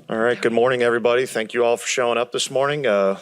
All right, good morning, everybody. Thank you all for showing up this morning to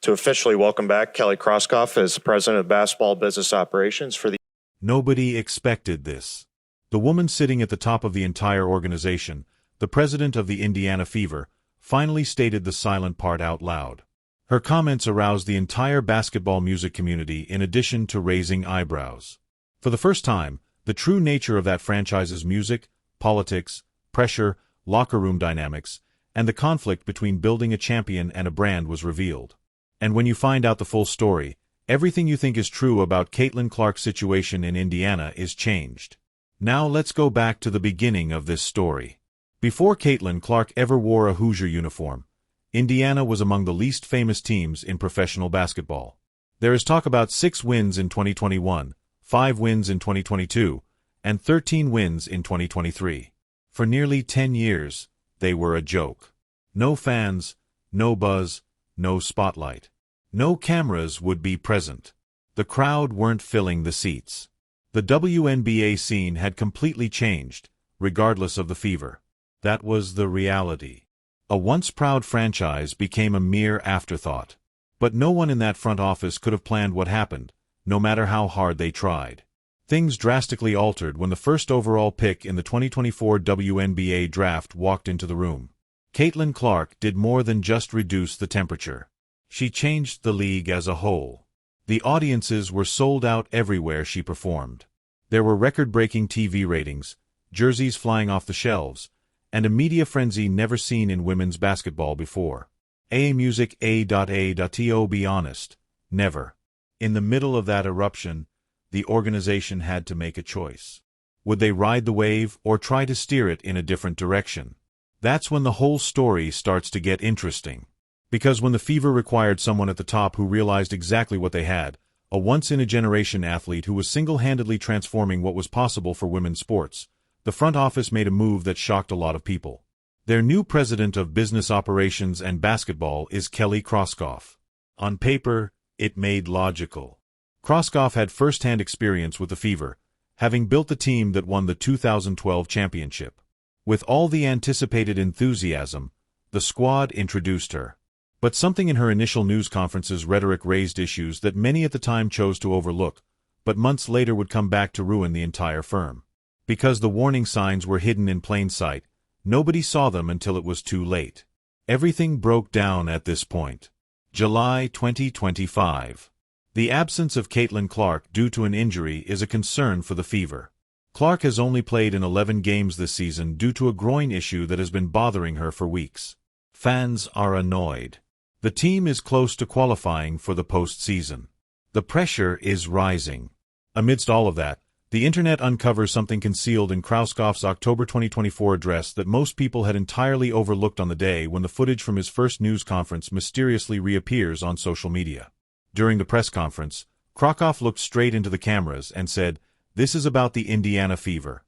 officially welcome back Kelly Kroskoff as the president of basketball business operations for the. Nobody expected this. The woman sitting at the top of the entire organization, the president of the Indiana Fever, finally stated the silent part out loud. Her comments aroused the entire basketball music community in addition to raising eyebrows. For the first time, the true nature of that franchise's music, politics, pressure, locker room dynamics, and the conflict between building a champion and a brand was revealed. And when you find out the full story, everything you think is true about Caitlin Clark's situation in Indiana is changed. Now let's go back to the beginning of this story. Before Caitlin Clark ever wore a Hoosier uniform, Indiana was among the least famous teams in professional basketball. There is talk about 6 wins in 2021, 5 wins in 2022, and 13 wins in 2023. For nearly 10 years, they were a joke. No fans, no buzz, no spotlight. No cameras would be present. The crowd weren't filling the seats. The WNBA scene had completely changed, regardless of the Fever. That was the reality. A once proud franchise became a mere afterthought. But no one in that front office could have planned what happened, no matter how hard they tried. Things drastically altered when the first overall pick in the 2024 WNBA draft walked into the room. Caitlin Clark did more than just reduce the temperature. She changed the league as a whole. The audiences were sold out everywhere she performed. There were record-breaking TV ratings, jerseys flying off the shelves, and a media frenzy never seen in women's basketball before. Music to be honest, never. In the middle of that eruption, the organization had to make a choice. Would they ride the wave or try to steer it in a different direction? That's when the whole story starts to get interesting. Because when the Fever required someone at the top who realized exactly what they had, a once-in-a-generation athlete who was single-handedly transforming what was possible for women's sports, the front office made a move that shocked a lot of people. Their new president of business operations and basketball is Kelly Kroskoff. On paper, it made logical. Kroskoff had first-hand experience with the Fever, having built the team that won the 2012 championship. With all the anticipated enthusiasm, the squad introduced her. But something in her initial news conference's rhetoric raised issues that many at the time chose to overlook, but months later would come back to ruin the entire firm. Because the warning signs were hidden in plain sight, nobody saw them until it was too late. Everything broke down at this point. July 2025. The absence of Caitlin Clark due to an injury is a concern for the Fever. Clark has only played in 11 games this season due to a groin issue that has been bothering her for weeks. Fans are annoyed. The team is close to qualifying for the postseason. The pressure is rising. Amidst all of that, the internet uncovers something concealed in Kroskoff's October 2024 address that most people had entirely overlooked on the day when the footage from his first news conference mysteriously reappears on social media. During the press conference, Kroskoff looked straight into the cameras and said, "This is about the Indiana Fever.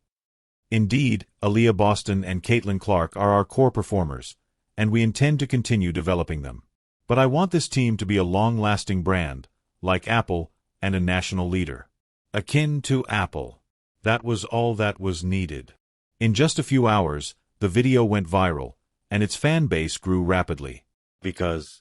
Indeed, Aaliyah Boston and Caitlin Clark are our core performers, and we intend to continue developing them. But I want this team to be a long-lasting brand, like Apple, and a national leader. Akin to Apple." That was all that was needed. In just a few hours, the video went viral, and its fan base grew rapidly. Because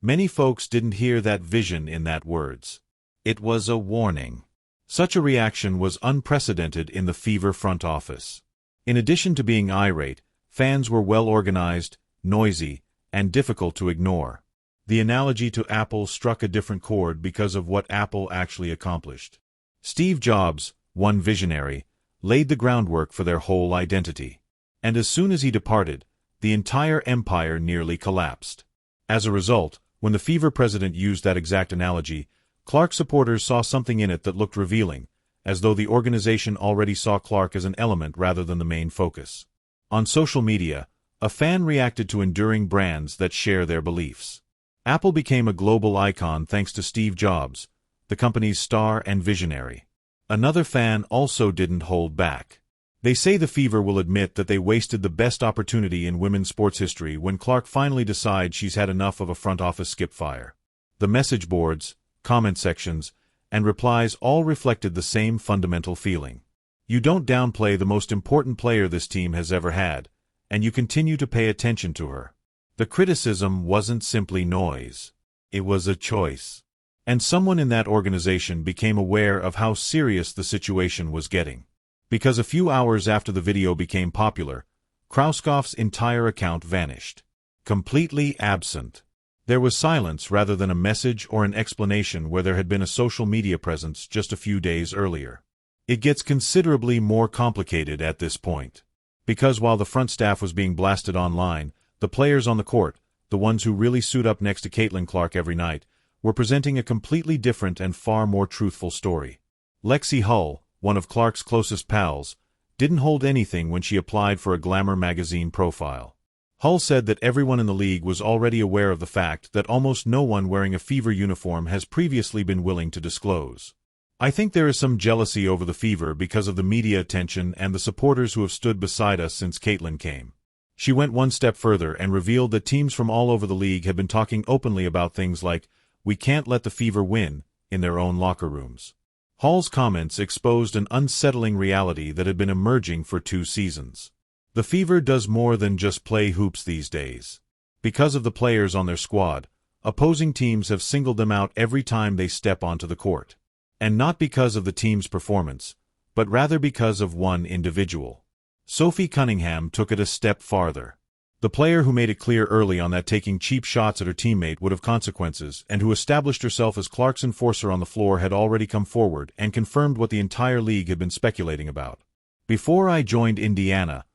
many folks didn't hear that vision in that words. It was a warning. Such a reaction was unprecedented in the Fever front office. In addition to being irate, fans were well-organized, noisy, and difficult to ignore. The analogy to Apple struck a different chord because of what Apple actually accomplished. Steve Jobs, one visionary, laid the groundwork for their whole identity. And as soon as he departed, the entire empire nearly collapsed. As a result, when the Fever president used that exact analogy, Clark supporters saw something in it that looked revealing, as though the organization already saw Clark as an element rather than the main focus. On social media, a fan reacted to enduring brands that share their beliefs. Apple became a global icon thanks to Steve Jobs, the company's star and visionary. Another fan also didn't hold back. They say the Fever will admit that they wasted the best opportunity in women's sports history when Clark finally decides she's had enough of a front office skip-fire. The message boards, comment sections, and replies all reflected the same fundamental feeling. You don't downplay the most important player this team has ever had, and you continue to pay attention to her. The criticism wasn't simply noise. It was a choice. And someone in that organization became aware of how serious the situation was getting. Because a few hours after the video became popular, Krauskopf's entire account vanished. Completely absent. There was silence rather than a message or an explanation where there had been a social media presence just a few days earlier. It gets considerably more complicated at this point. Because while the front staff was being blasted online, the players on the court, the ones who really suit up next to Caitlin Clark every night, were presenting a completely different and far more truthful story. Lexi Hull, one of Clark's closest pals, didn't hold anything when she applied for a Glamour magazine profile. Hull said that everyone in the league was already aware of the fact that almost no one wearing a Fever uniform has previously been willing to disclose. I think there is some jealousy over the Fever because of the media attention and the supporters who have stood beside us since Caitlin came. She went one step further and revealed that teams from all over the league have been talking openly about things like, "We can't let the Fever win," in their own locker rooms. Hull's comments exposed an unsettling reality that had been emerging for 2 seasons. The Fever does more than just play hoops these days. Because of the players on their squad, opposing teams have singled them out every time they step onto the court. And not because of the team's performance, but rather because of one individual. Sophie Cunningham took it a step farther. The player who made it clear early on that taking cheap shots at her teammate would have consequences and who established herself as Clark's enforcer on the floor had already come forward and confirmed what the entire league had been speculating about. "Before I joined Indiana,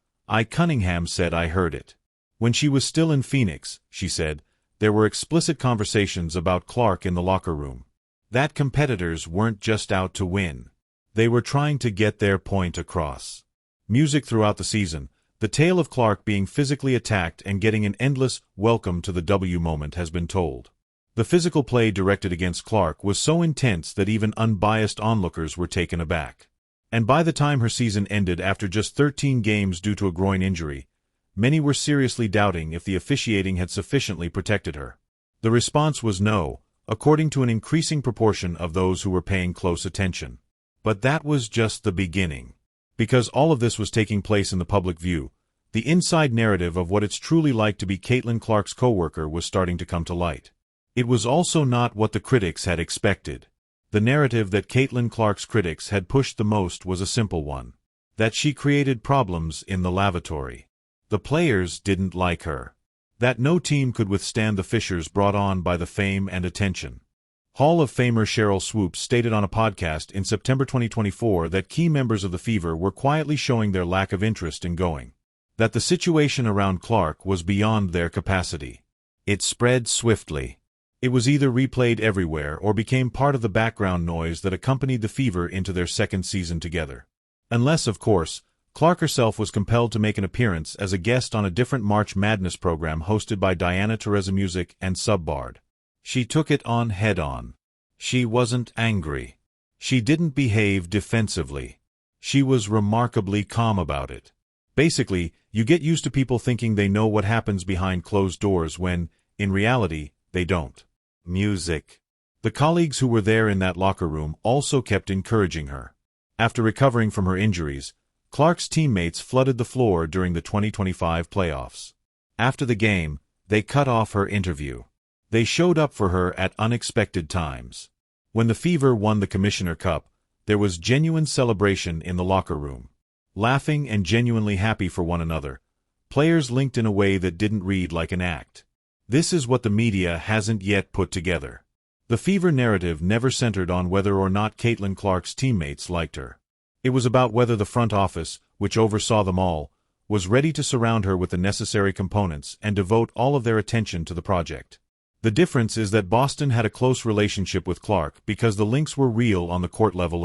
Cunningham said I heard it. When she was still in Phoenix," she said, "there were explicit conversations about Clark in the locker room. That competitors weren't just out to win. They were trying to get their point across." Music throughout the season, the tale of Clark being physically attacked and getting an endless welcome to the W moment has been told. The physical play directed against Clark was so intense that even unbiased onlookers were taken aback. And by the time her season ended after just 13 games due to a groin injury, many were seriously doubting if the officiating had sufficiently protected her. The response was no, according to an increasing proportion of those who were paying close attention. But that was just the beginning. Because all of this was taking place in the public view, the inside narrative of what it's truly like to be Caitlin Clark's co-worker was starting to come to light. It was also not what the critics had expected. The narrative that Caitlin Clark's critics had pushed the most was a simple one. That she created problems in the lavatory. The players didn't like her. That no team could withstand the fissures brought on by the fame and attention. Hall of Famer Cheryl Swoops stated on a podcast in September 2024 that key members of the Fever were quietly showing their lack of interest in going. That the situation around Clark was beyond their capacity. It spread swiftly. It was either replayed everywhere or became part of the background noise that accompanied the Fever into their second season together. Unless, of course, Clark herself was compelled to make an appearance as a guest on a different March Madness program hosted by Diana Taurasi Music and Subbard. She took it on head-on. She wasn't angry. She didn't behave defensively. She was remarkably calm about it. Basically, you get used to people thinking they know what happens behind closed doors when, in reality, they don't. Music. The colleagues who were there in that locker room also kept encouraging her. After recovering from her injuries, Clark's teammates flooded the floor during the 2025 playoffs. After the game, they cut off her interview. They showed up for her at unexpected times. When the Fever won the Commissioner Cup, there was genuine celebration in the locker room. Laughing and genuinely happy for one another, players linked in a way that didn't read like an act. This is what the media hasn't yet put together. The Fever narrative never centered on whether or not Caitlin Clark's teammates liked her. It was about whether the front office, which oversaw them all, was ready to surround her with the necessary components and devote all of their attention to the project. The difference is that Boston had a close relationship with Clark because the links were real on the court level.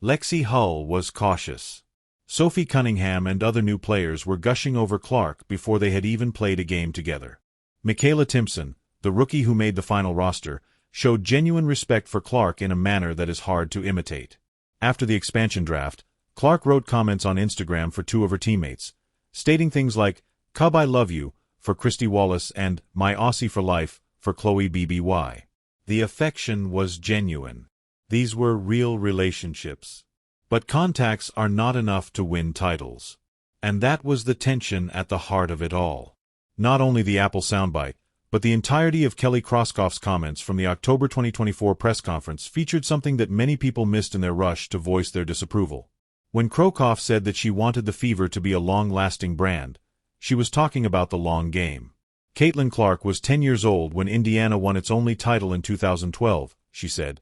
Lexi Hull was cautious. Sophie Cunningham and other new players were gushing over Clark before they had even played a game together. Michaela Timpson, the rookie who made the final roster, showed genuine respect for Clark in a manner that is hard to imitate. After the expansion draft, Clark wrote comments on Instagram for 2 of her teammates, stating things like, "Cub I love you," for Christy Wallace and "My Aussie for life," for Chloe BBY. The affection was genuine. These were real relationships. But contacts are not enough to win titles. And that was the tension at the heart of it all. Not only the Apple soundbite, but the entirety of Kelly Kroskoff's comments from the October 2024 press conference featured something that many people missed in their rush to voice their disapproval. When Kroskoff said that she wanted the Fever to be a long-lasting brand, she was talking about the long game. Caitlin Clark was 10 years old when Indiana won its only title in 2012, she said,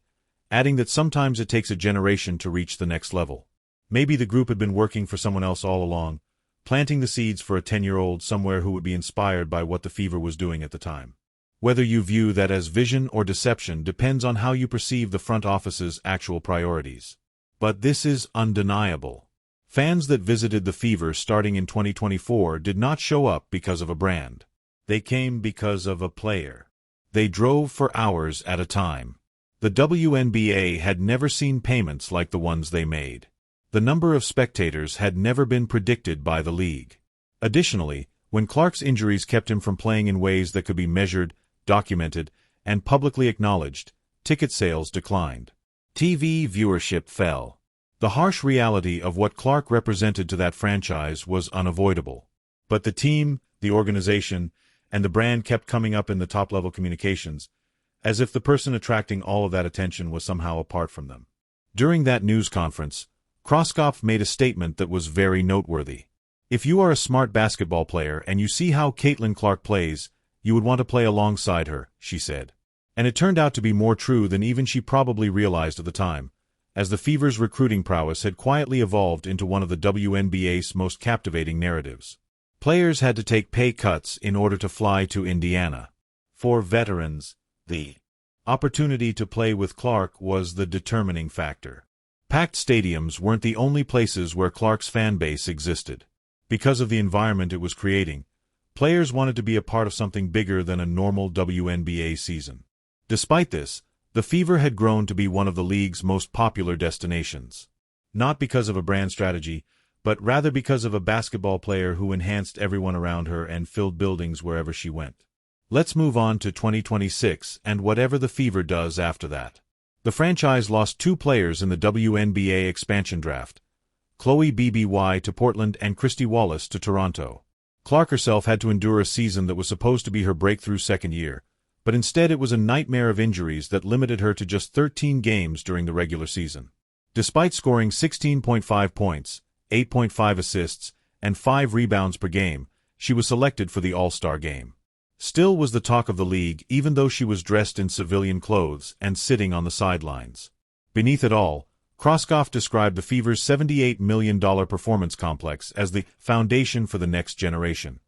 adding that sometimes it takes a generation to reach the next level. Maybe the group had been working for someone else all along, planting the seeds for a 10-year-old somewhere who would be inspired by what the Fever was doing at the time. Whether you view that as vision or deception depends on how you perceive the front office's actual priorities. But this is undeniable. Fans that visited the Fever starting in 2024 did not show up because of a brand. They came because of a player. They drove for hours at a time. The WNBA had never seen payments like the ones they made. The number of spectators had never been predicted by the league. Additionally, when Clark's injuries kept him from playing in ways that could be measured, documented, and publicly acknowledged, ticket sales declined. TV viewership fell. The harsh reality of what Clark represented to that franchise was unavoidable. But the team, the organization, and the brand kept coming up in the top-level communications, as if the person attracting all of that attention was somehow apart from them. During that news conference, Kroskoff made a statement that was very noteworthy. If you are a smart basketball player and you see how Caitlin Clark plays, you would want to play alongside her, she said. And it turned out to be more true than even she probably realized at the time, as the Fever's recruiting prowess had quietly evolved into one of the WNBA's most captivating narratives. Players had to take pay cuts in order to fly to Indiana. For veterans, the opportunity to play with Clark was the determining factor. Packed stadiums weren't the only places where Clark's fan base existed. Because of the environment it was creating, players wanted to be a part of something bigger than a normal WNBA season. Despite this, the Fever had grown to be one of the league's most popular destinations. Not because of a brand strategy, but rather because of a basketball player who enhanced everyone around her and filled buildings wherever she went. Let's move on to 2026 and whatever the Fever does after that. The franchise lost 2 players in the WNBA expansion draft, Chloe BBY to Portland and Christy Wallace to Toronto. Clark herself had to endure a season that was supposed to be her breakthrough second year, but instead it was a nightmare of injuries that limited her to just 13 games during the regular season. Despite scoring 16.5 points, 8.5 assists, and 5 rebounds per game, she was selected for the All-Star game. Still was the talk of the league even though she was dressed in civilian clothes and sitting on the sidelines. Beneath it all, Kroskoff described the Fever's $78 million performance complex as the foundation for the next generation.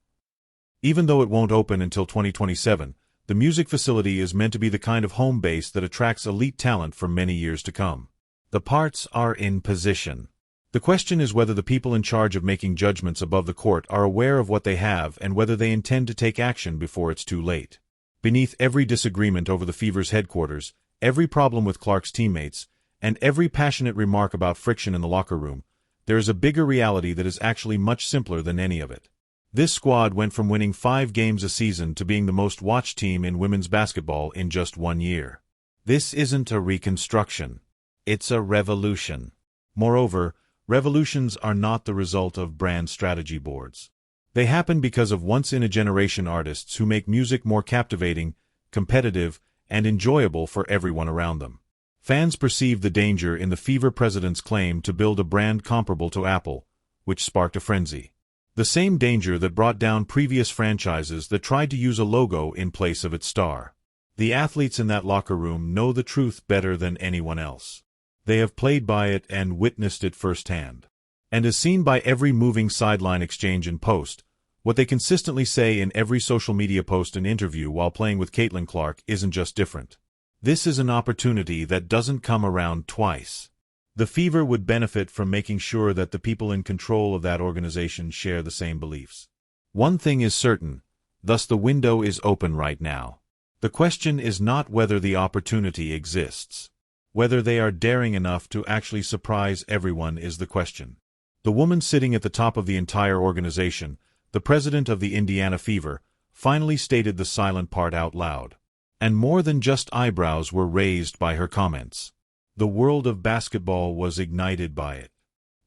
Even though it won't open until 2027, the music facility is meant to be the kind of home base that attracts elite talent for many years to come. The parts are in position. The question is whether the people in charge of making judgments above the court are aware of what they have and whether they intend to take action before it's too late. Beneath every disagreement over the Fever's headquarters, every problem with Clark's teammates, and every passionate remark about friction in the locker room, there is a bigger reality that is actually much simpler than any of it. This squad went from winning 5 games a season to being the most watched team in women's basketball in just 1 year. This isn't a reconstruction. It's a revolution. Moreover, revolutions are not the result of brand strategy boards. They happen because of once-in-a-generation artists who make music more captivating, competitive, and enjoyable for everyone around them. Fans perceived the danger in the Fever president's claim to build a brand comparable to Apple, which sparked a frenzy. The same danger that brought down previous franchises that tried to use a logo in place of its star. The athletes in that locker room know the truth better than anyone else. They have played by it and witnessed it firsthand. And as seen by every moving sideline exchange and post, what they consistently say in every social media post and interview while playing with Caitlin Clark isn't just different. This is an opportunity that doesn't come around twice. The Fever would benefit from making sure that the people in control of that organization share the same beliefs. One thing is certain, thus the window is open right now. The question is not whether the opportunity exists. Whether they are daring enough to actually surprise everyone is the question. The woman sitting at the top of the entire organization, the president of the Indiana Fever, finally stated the silent part out loud. And more than just eyebrows were raised by her comments. The world of basketball was ignited by it.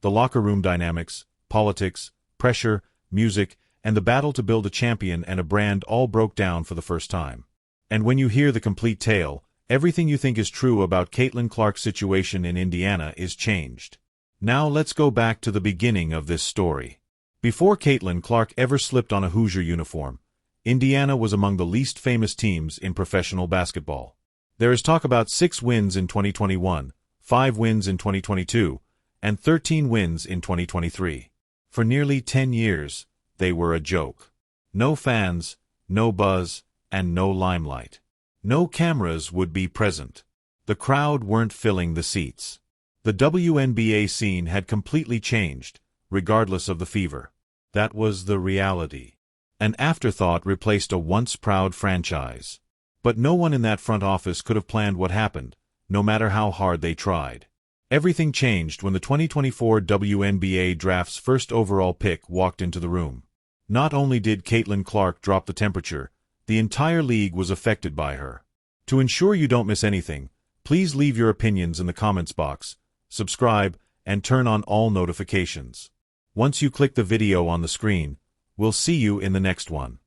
The locker room dynamics, politics, pressure, music, and the battle to build a champion and a brand all broke down for the first time. And when you hear the complete tale, everything you think is true about Caitlin Clark's situation in Indiana is changed. Now let's go back to the beginning of this story. Before Caitlin Clark ever slipped on a Hoosier uniform, Indiana was among the least famous teams in professional basketball. There is talk about 6 wins in 2021, 5 wins in 2022, and 13 wins in 2023. For nearly 10 years, they were a joke. No fans, no buzz, and no limelight. No cameras would be present. The crowd weren't filling the seats. The WNBA scene had completely changed, regardless of the fever. That was the reality. An afterthought replaced a once-proud franchise. But no one in that front office could have planned what happened, no matter how hard they tried. Everything changed when the 2024 WNBA draft's first overall pick walked into the room. Not only did Caitlin Clark drop the temperature, the entire league was affected by her. To ensure you don't miss anything, please leave your opinions in the comments box, subscribe, and turn on all notifications. Once you click the video on the screen, we'll see you in the next one.